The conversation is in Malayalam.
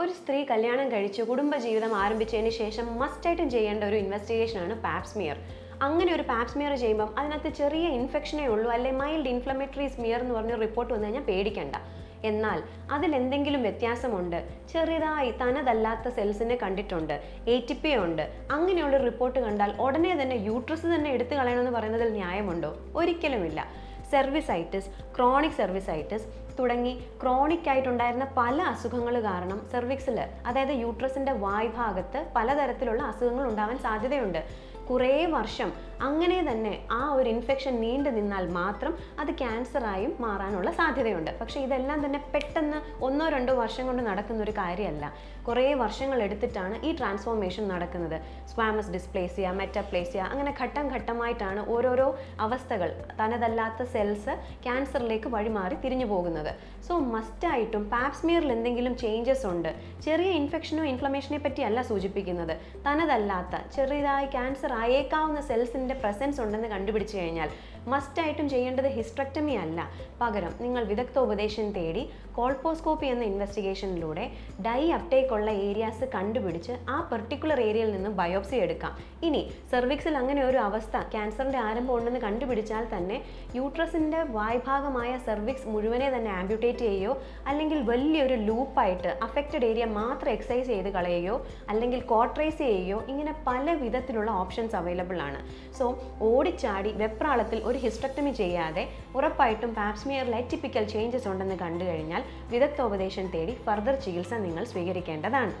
ഒരു സ്ത്രീ കല്യാണം കഴിച്ച് കുടുംബജീവിതം ആരംഭിച്ചതിന് ശേഷം മസ്റ്റായിട്ടും ചെയ്യേണ്ട ഒരു ഇൻവെസ്റ്റിഗേഷനാണ് പാപ്സ്മിയർ. അങ്ങനെ ഒരു പാപ്സ്മിയർ ചെയ്യുമ്പം അതിനകത്ത് ചെറിയ ഇൻഫെക്ഷനേ ഉള്ളൂ, അല്ലെ മൈൽഡ് ഇൻഫ്ലമേറ്ററി സ്മിയർ എന്ന് പറഞ്ഞ റിപ്പോർട്ട് വന്നു കഴിഞ്ഞാൽ പേടിക്കണ്ട. എന്നാൽ അതിലെന്തെങ്കിലും വ്യത്യാസമുണ്ട്, ചെറുതായി തനതല്ലാത്ത സെൽസിനെ കണ്ടിട്ടുണ്ട്, ATP ഉണ്ട്, അങ്ങനെയുള്ള റിപ്പോർട്ട് കണ്ടാൽ ഉടനെ തന്നെ യൂട്രസ് തന്നെ എടുത്തു കളയണമെന്ന് പറയുന്നതിൽ ന്യായമുണ്ടോ? ഒരിക്കലുമില്ല. സെർവിസൈറ്റിസ്, ക്രോണിക് സെർവിസൈറ്റിസ് തുടങ്ങി ക്രോണിക് ആയിട്ടുണ്ടായിരുന്ന പല അസുഖങ്ങൾ കാരണം സെർവിക്സിൽ, അതായത് യൂട്രസിൻ്റെ വായ്ഭാഗത്ത് പലതരത്തിലുള്ള അസുഖങ്ങൾ ഉണ്ടാവാൻ സാധ്യതയുണ്ട്. കുറേ വർഷം അങ്ങനെ തന്നെ ആ ഒരു ഇൻഫെക്ഷൻ നീണ്ടു നിന്നാൽ മാത്രം അത് ക്യാൻസറായും മാറാനുള്ള സാധ്യതയുണ്ട്. പക്ഷേ ഇതെല്ലാം തന്നെ പെട്ടെന്ന് 1-2 വർഷം കൊണ്ട് നടക്കുന്ന ഒരു കാര്യമല്ല. കുറേ വർഷങ്ങൾ എടുത്തിട്ടാണ് ഈ ട്രാൻസ്ഫോർമേഷൻ നടക്കുന്നത്. സ്ക്വാമസ് ഡിസ്പ്ലേസിയ, മെറ്റപ്ലേസിയ, അങ്ങനെ ഘട്ടം ഘട്ടമായിട്ടാണ് ഓരോരോ അവസ്ഥകൾ, തനതല്ലാത്ത സെൽസ് ക്യാൻസറിലേക്ക് വഴിമാറി തിരിഞ്ഞു പോകുന്നത്. സോ മസ്റ്റായിട്ടും പാപ്സ്മിയറിൽ എന്തെങ്കിലും ചേഞ്ചസ് ഉണ്ട്, ചെറിയ ഇൻഫെക്ഷനോ ഇൻഫ്ലമേഷനെ പറ്റിയല്ല സൂചിപ്പിക്കുന്നത്, തനതല്ലാത്ത ചെറിയതായി ക്യാൻസർ ആയേക്കാവുന്ന സെൽസിൻ്റെ പ്രസൻസ് ഉണ്ടെന്ന് കണ്ടുപിടിച്ചു കഴിഞ്ഞാൽ മസ്റ്റായിട്ടും ചെയ്യേണ്ടത് ഹിസ്റ്ററക്ടമി അല്ല. പകരം നിങ്ങൾ വിദഗ്ധോപദേശം തേടി കോൾപോസ്കോപ്പി എന്ന ഇൻവെസ്റ്റിഗേഷനിലൂടെ ഡൈ അപ്ടേക്ക് ഉള്ള ഏരിയാസ് കണ്ടുപിടിച്ച് ആ പെർട്ടിക്കുലർ ഏരിയയിൽ നിന്ന് ബയോപ്സി എടുക്കാം. ഇനി സെർവിക്സിൽ അങ്ങനെ ഒരു അവസ്ഥ, ക്യാൻസറിൻ്റെ ആരംഭം ഉണ്ടെന്ന് കണ്ടുപിടിച്ചാൽ തന്നെ യൂട്രസിൻ്റെ വായ്ഭാഗമായ സെർവിക്സ് മുഴുവനെ തന്നെ ആംബ്യൂട്ടേറ്റ് ചെയ്യുകയോ അല്ലെങ്കിൽ വലിയൊരു ലൂപ്പായിട്ട് അഫക്റ്റഡ് ഏരിയ മാത്രം എക്സസൈസ് ചെയ്ത് കളയുകയോ അല്ലെങ്കിൽ കോട്രേസ് ചെയ്യുകയോ, ഇങ്ങനെ പല വിധത്തിലുള്ള ഓപ്ഷൻസ് അവൈലബിൾ ആണ്. സോ ഓടിച്ചാടി വെപ്രാളത്തിൽ ഒരു ഹിസ്റ്ററക്ടമി ചെയ്യാതെ ഉറപ്പായിട്ടും പാപ്സ്മിയറിൽ അറ്റിപ്പിക്കൽ ചേഞ്ചസ് ഉണ്ടെന്ന് കണ്ടു കഴിഞ്ഞാൽ വിദഗ്ധോപദേശം തേടി ഫർദർ ചികിത്സ നിങ്ങൾ സ്വീകരിക്കേണ്ടതാണ്.